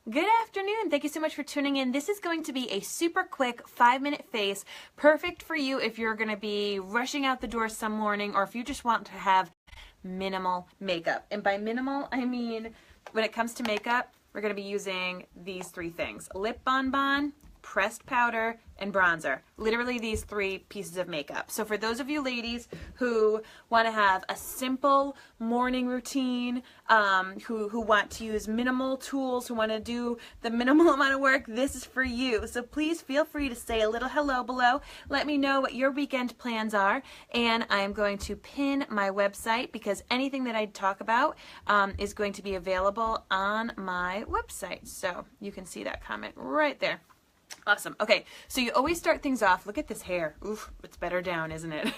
Good afternoon. Thank you so much for tuning in. This is going to be a super quick 5-minute face, perfect for you if you're going to be rushing out the door some morning or if you just want to have minimal makeup. And by minimal, I mean when it comes to makeup, we're going to be using these three things: lip bonbon, pressed powder, and bronzer. Literally these three pieces of makeup. So for those of you ladies who want to have a simple morning routine, who want to use minimal tools, who want to do the minimal amount of work, this is for you. So please feel free to say a little hello below. Let me know what your weekend plans are, and I am going to pin my website because anything that I talk about is going to be available on my website. So you can see that comment right there. Awesome. Okay, so you always start things off, look at this hair. Oof, it's better down, isn't it?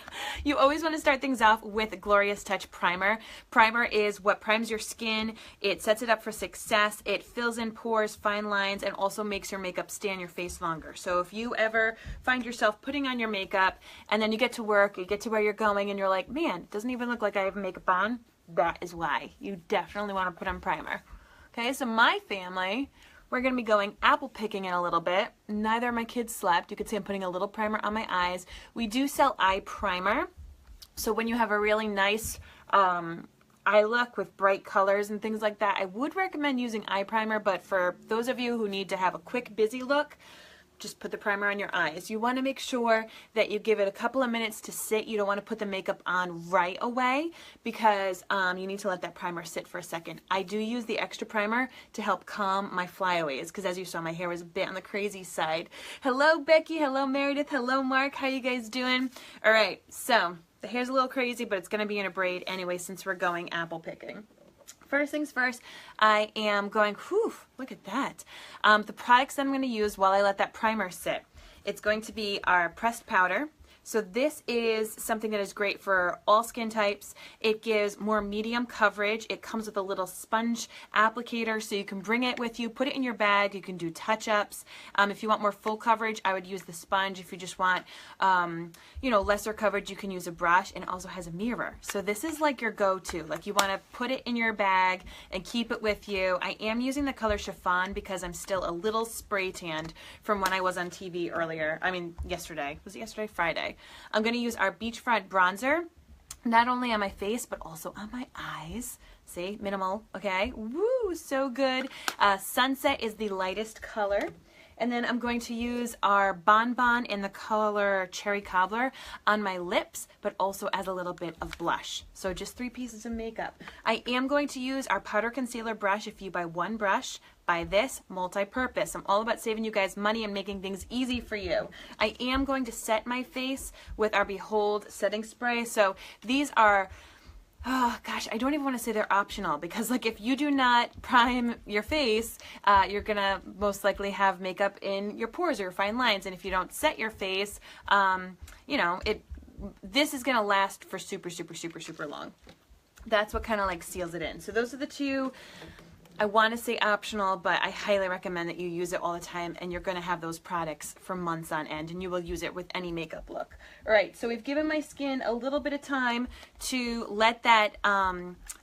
You always want to start things off with Glorious Touch Primer. Primer is what primes your skin. It sets it up for success. It fills in pores, fine lines, and also makes your makeup stay on your face longer. So if you ever find yourself putting on your makeup and then you get to work, you get to where you're going, and you're like, man, it doesn't even look like I have makeup on, that is why. You definitely want to put on primer. Okay, so my family, we're going to be going apple picking in a little bit. Neither of my kids slept. You can see I'm putting a little primer on my eyes. We do sell eye primer. So when you have a really nice eye look with bright colors and things like that, I would recommend using eye primer. But for those of you who need to have a quick, busy look, just put the primer on your eyes. You want to make sure that you give it a couple of minutes to sit. You don't want to put the makeup on right away because you need to let that primer sit for a second. I do use the extra primer to help calm my flyaways because, as you saw, my hair was a bit on the crazy side. Hello, Becky. Hello, Meredith. Hello, Mark. How you guys doing? All right, so the hair's a little crazy, but it's going to be in a braid anyway since we're going apple picking. First things first, I am going, whew, look at that. The products that I'm going to use while I let that primer sit, it's going to be our pressed powder. So this is something that is great for all skin types. It gives more medium coverage. It comes with a little sponge applicator so you can bring it with you, put it in your bag. You can do touch-ups. If you want more full coverage, I would use the sponge. If you just want, lesser coverage, you can use a brush, and it also has a mirror. So this is like your go-to. Like you want to put it in your bag and keep it with you. I am using the color Chiffon because I'm still a little spray tanned from when I was on TV earlier. I mean, yesterday. Was it yesterday? Friday. I'm going to use our Beachfront bronzer, not only on my face, but also on my eyes. See, minimal, okay? Woo, so good. Sunset is the lightest color. And then I'm going to use our Bonbon in the color Cherry Cobbler on my lips, but also as a little bit of blush. So just 3 pieces of makeup. I am going to use our powder concealer brush. If you buy one brush, buy this multi-purpose. I'm all about saving you guys money and making things easy for you. I am going to set my face with our Behold setting spray. So these are, oh gosh, I don't even want to say they're optional because like if you do not prime your face, you're gonna most likely have makeup in your pores or your fine lines, and if you don't set your face, this is gonna last for super, super, super, super long. That's what kind of like seals it in. So those are the two. I want to say optional, but I highly recommend that you use it all the time, and you're going to have those products for months on end, and you will use it with any makeup look. All right, so we've given my skin a little bit of time to let that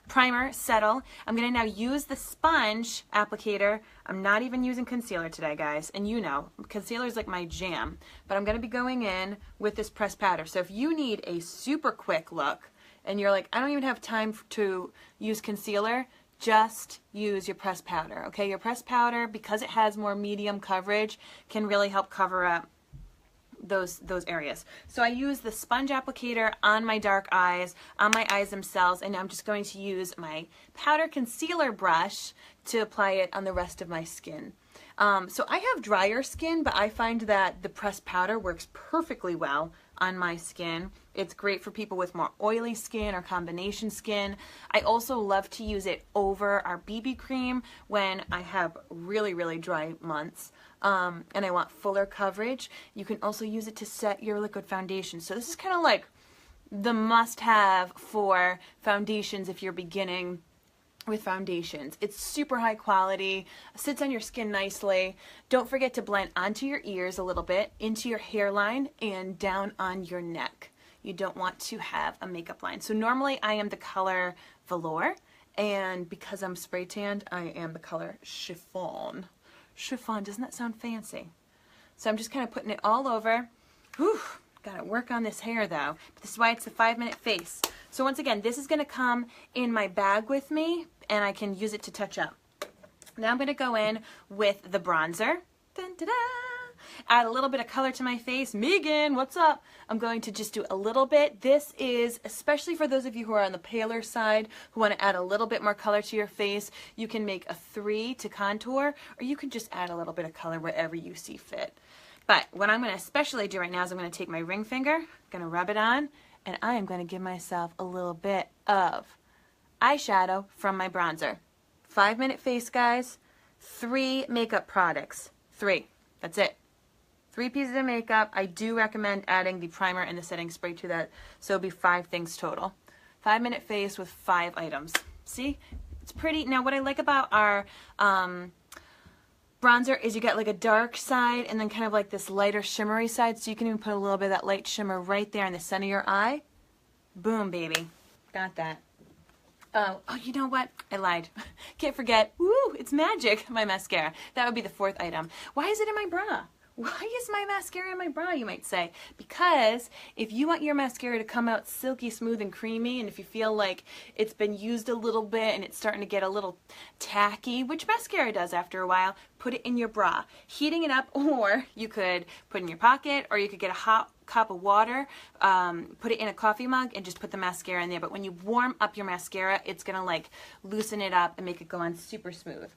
primer settle. I'm going to now use the sponge applicator. I'm not even using concealer today, guys, and you know, concealer is like my jam, but I'm going to be going in with this pressed powder. So if you need a super quick look, and you're like, I don't even have time to use concealer, just use your pressed powder, okay? Your pressed powder, because it has more medium coverage, can really help cover up those areas. So I use the sponge applicator on my dark eyes, on my eyes themselves, and I'm just going to use my powder concealer brush to apply it on the rest of my skin. So I have drier skin, but I find that the pressed powder works perfectly well on my skin. It's great for people with more oily skin or combination skin. I also love to use it over our BB cream when I have really, really dry months and I want fuller coverage. You can also use it to set your liquid foundation. So this is kind of like the must-have for foundations if you're beginning with foundations. It's super high quality, sits on your skin nicely. Don't forget to blend onto your ears a little bit, into your hairline, and down on your neck. You don't want to have a makeup line. So normally I am the color Velour, And because I'm spray tanned, I am the color Chiffon. Chiffon, doesn't that sound fancy? So I'm just kind of putting it all over. Whew, gotta work on this hair though. But this is why it's a 5-minute face. So once again, this is gonna come in my bag with me and I can use it to touch up. Now I'm gonna go in with the bronzer. Dun, da, da. Add a little bit of color to my face. Megan, what's up? I'm going to just do a little bit. This is especially for those of you who are on the paler side, who want to add a little bit more color to your face. You can make a 3 to contour, or you can just add a little bit of color wherever you see fit. But what I'm going to especially do right now is I'm going to take my ring finger, going to rub it on, and I am going to give myself a little bit of eyeshadow from my bronzer. 5-minute face, guys. 3 makeup products. 3. That's it. 3 pieces of makeup. I do recommend adding the primer and the setting spray to that, so it'll be 5 things total. 5-minute face with 5 items. See? It's pretty. Now what I like about our bronzer is you get like a dark side and then kind of like this lighter shimmery side, so you can even put a little bit of that light shimmer right there in the center of your eye. Boom, baby. Got that. Oh, you know what? I lied. Can't forget. Woo, it's magic, my mascara. That would be the 4th item. Why is it in my bra? Why is my mascara in my bra, you might say? Because if you want your mascara to come out silky smooth and creamy, and if you feel like it's been used a little bit and it's starting to get a little tacky, which mascara does after a while, put it in your bra. Heating it up, or you could put it in your pocket, or you could get a hot cup of water, put it in a coffee mug, and just put the mascara in there. But when you warm up your mascara, it's going to like loosen it up and make it go on super smooth.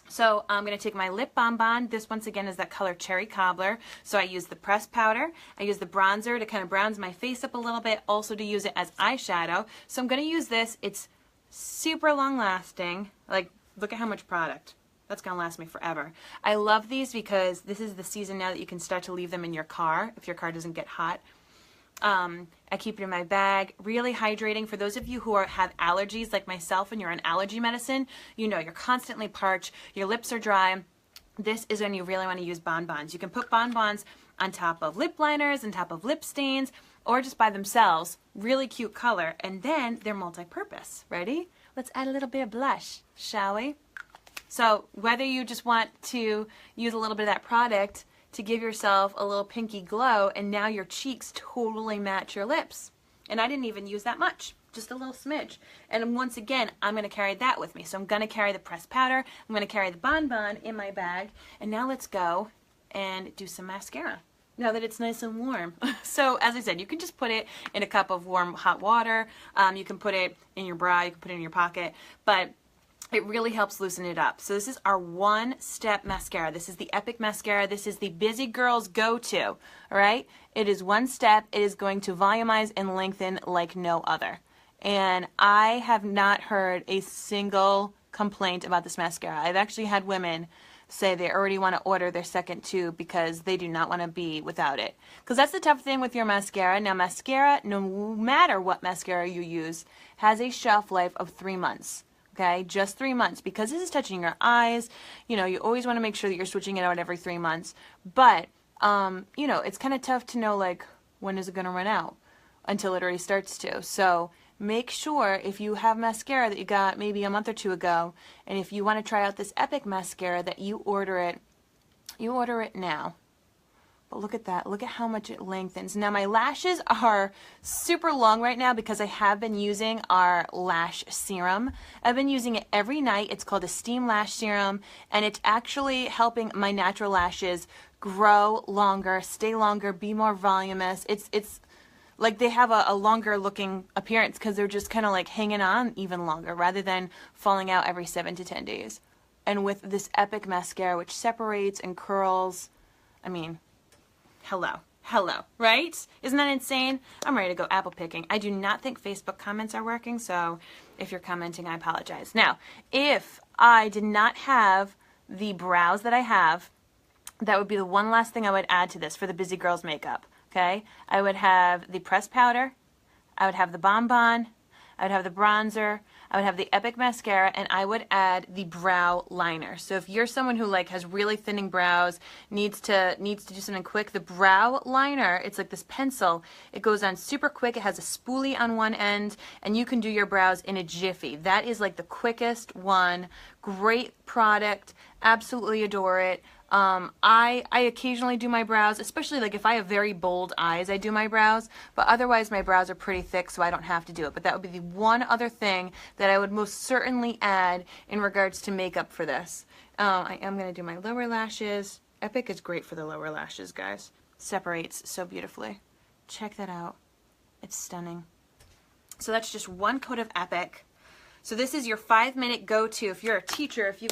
So I'm going to take my lip bonbon. This once again is that color Cherry Cobbler. So I use the pressed powder. I use the bronzer to kind of bronze my face up a little bit, also to use it as eyeshadow. So I'm going to use this. It's super long lasting. Like, look at how much product. That's going to last me forever. I love these because this is the season now that you can start to leave them in your car if your car doesn't get hot. I keep it in my bag. Really hydrating. For those of you who have allergies like myself and you're on allergy medicine, you know you're constantly parched, your lips are dry. This is when you really want to use bonbons. You can put bonbons on top of lip liners, on top of lip stains, or just by themselves. Really cute color. And then they're multi-purpose. Ready? Let's add a little bit of blush, shall we? So whether you just want to use a little bit of that product to give yourself a little pinky glow, and now your cheeks totally match your lips. And I didn't even use that much, just a little smidge. And once again, I'm going to carry that with me. So I'm going to carry the pressed powder, I'm going to carry the bonbon in my bag, and now let's go and do some mascara now that it's nice and warm. So as I said, you can just put it in a cup of warm hot water. You can put it in your bra, you can put it in your pocket, but it really helps loosen it up. So this is our one-step mascara. This is the Epic Mascara. This is the busy girl's go-to, all right? It is one step. It is going to volumize and lengthen like no other. And I have not heard a single complaint about this mascara. I've actually had women say they already want to order their second tube because they do not want to be without it. Because that's the tough thing with your mascara. Now, mascara, no matter what mascara you use, has a shelf life of 3 months. Okay, just 3 months, because this is touching your eyes. You know, you always want to make sure that you're switching it out every 3 months. But, you know, it's kind of tough to know, like, when is it going to run out until it already starts to. So make sure if you have mascara that you got maybe a month or 2 ago, and if you want to try out this Epic Mascara, that you order it now. But look at that. Look at how much it lengthens. Now my lashes are super long right now because I have been using our lash serum. I've been using it every night. It's called a Steam Lash Serum, and it's actually helping my natural lashes grow longer, stay longer, be more voluminous. It's like they have a longer looking appearance because they're just kind of like hanging on even longer rather than falling out every 7 to 10 days. And with this Epic Mascara, which separates and curls, I mean, hello, right? Isn't that insane? I'm ready to go apple picking. I do not think Facebook comments are working, so if you're commenting, I apologize. Now, if I did not have the brows that I have, that would be the one last thing I would add to this for the busy girl's makeup, okay? I would have the pressed powder, I would have the bonbon, I would have the bronzer, I would have the Epic mascara, and I would add the brow liner. So if you're someone who like has really thinning brows, needs to do something quick, the brow liner, it's like this pencil. It goes on super quick. It has a spoolie on one end, and you can do your brows in a jiffy. That is like the quickest one. Great product. Absolutely adore it. I occasionally do my brows, especially like if I have very bold eyes, I do my brows, but otherwise my brows are pretty thick, so I don't have to do it. But that would be the one other thing that I would most certainly add in regards to makeup for this. I am going to do my lower lashes. Epic is great for the lower lashes, guys. Separates so beautifully. Check that out. It's stunning. So that's just one coat of Epic. So this is your 5-minute go-to if you're a teacher, if you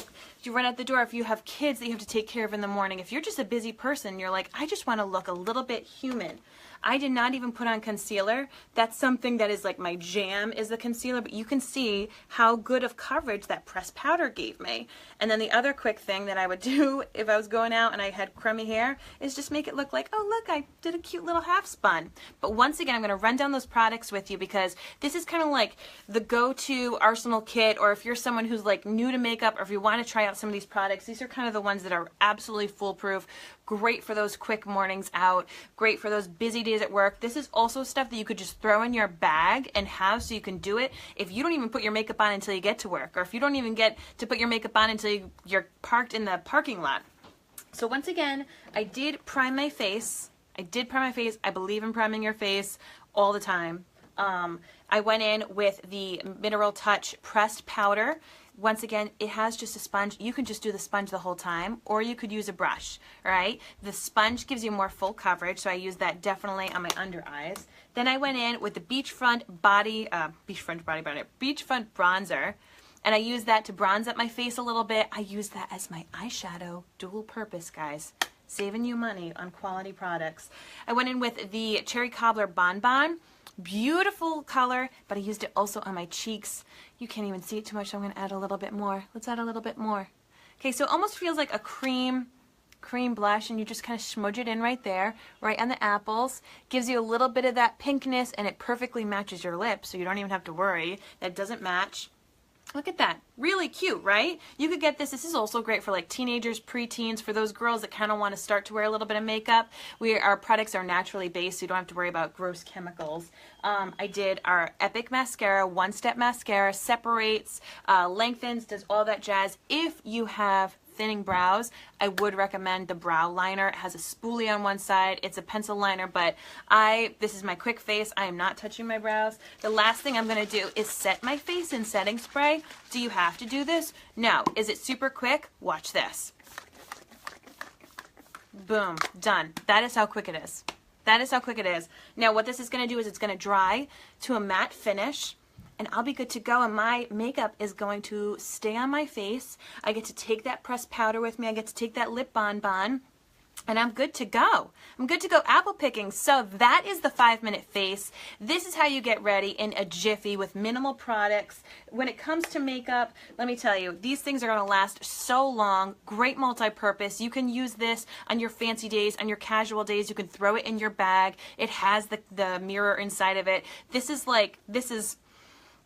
run out the door, if you have kids that you have to take care of in the morning, if you're just a busy person, you're like, I just want to look a little bit human. I did not even put on concealer. That's something that is like my jam, is the concealer, but you can see how good of coverage that pressed powder gave me. And then the other quick thing that I would do if I was going out and I had crummy hair is just make it look like, oh look, I did a cute little half spun. But once again, I'm going to run down those products with you because this is kind of like the go-to arsenal kit, or if you're someone who's like new to makeup, or if you want to try out some of these products, these are kind of the ones that are absolutely foolproof. Great for those quick mornings out, great for those busy days at work. This is also stuff that you could just throw in your bag and have, so you can do it if you don't even put your makeup on until you get to work, or if you don't even get to put your makeup on until you're parked in the parking lot. So once again, I did prime my face. I believe in priming your face all the time. I went in with the Mineral Touch pressed powder. Once again, it has just a sponge. You can just do the sponge the whole time, or you could use a brush, all right? The sponge gives you more full coverage, so I use that definitely on my under eyes. Then I went in with the Beachfront bronzer, and I used that to bronze up my face a little bit. I use that as my eyeshadow, dual purpose, guys. Saving you money on quality products. I went in with the Cherry Cobbler Bon Bon. Beautiful color, but I used it also on my cheeks. You can't even see it too much, so I'm going to add a little bit more. Let's add a little bit more. Okay, so it almost feels like a cream blush, and you just kind of smudge it in right there, right on the apples. Gives you a little bit of that pinkness, and it perfectly matches your lips, so you don't even have to worry that it doesn't match. Look at that. Really cute, right? You could get this. This is also great for like teenagers, preteens, for those girls that kind of want to start to wear a little bit of makeup. Our products are naturally based, so you don't have to worry about gross chemicals. I did our Epic mascara, one-step mascara, separates, lengthens, does all that jazz. If you have thinning brows, I would recommend the brow liner. It has a spoolie on one side. It's a pencil liner, but this is my quick face. I am not touching my brows. The last thing I'm going to do is set my face in setting spray. Do you have to do this? No. Is it super quick? Watch this. Boom. Done. That is how quick it is. That is how quick it is. Now what this is going to do is it's going to dry to a matte finish, and I'll be good to go, and my makeup is going to stay on my face. I get to take that pressed powder with me. I get to take that lip bonbon, and I'm good to go. I'm good to go apple picking. So that is the 5-minute face. This is how you get ready in a jiffy with minimal products. When it comes to makeup, let me tell you, these things are going to last so long. Great multi-purpose. You can use this on your fancy days, on your casual days. You can throw it in your bag. It has the mirror inside of it.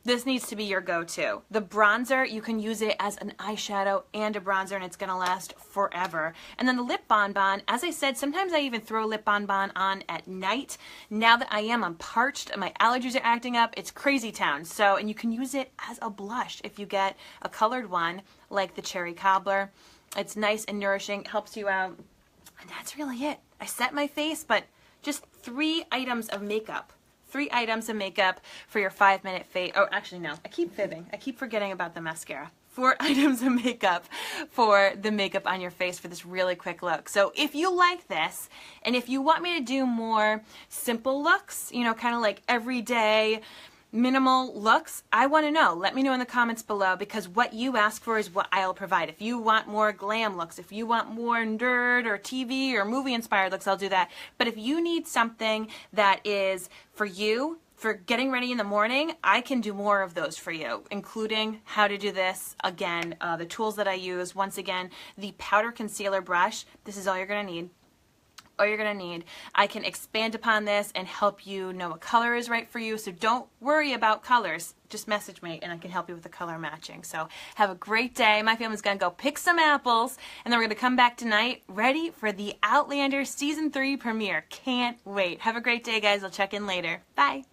This needs to be your go-to. The bronzer, you can use it as an eyeshadow and a bronzer, and it's going to last forever. And then the lip bonbon, as I said, sometimes I even throw lip bonbon on at night. Now that I'm parched and my allergies are acting up, it's crazy town. So, and you can use it as a blush if you get a colored one like the Cherry Cobbler. It's nice and nourishing, helps you out. And that's really it. I set my face, but just 3 items of makeup. 3 items of makeup for your 5-minute face. Oh, actually, no. I keep fibbing. I keep forgetting about the mascara. 4 items of makeup for the makeup on your face for this really quick look. So if you like this, and if you want me to do more simple looks, you know, kind of like everyday minimal looks, I want to know. Let me know in the comments below, because what you ask for is what I'll provide. If you want more glam looks, if you want more nerd or TV or movie inspired looks, I'll do that. But if you need something that is for you, for getting ready in the morning, I can do more of those for you, including how to do this. Again, the tools that I use. Once again, the powder concealer brush. This is all you're going to need. all you're gonna need. I can expand upon this and help you know what color is right for you, so don't worry about colors. Just message me and I can help you with the color matching. So have a great day. My family's gonna go pick some apples, and then we're gonna come back tonight ready for the Outlander Season 3 premiere. Can't wait. Have a great day, guys. I'll check in later. Bye.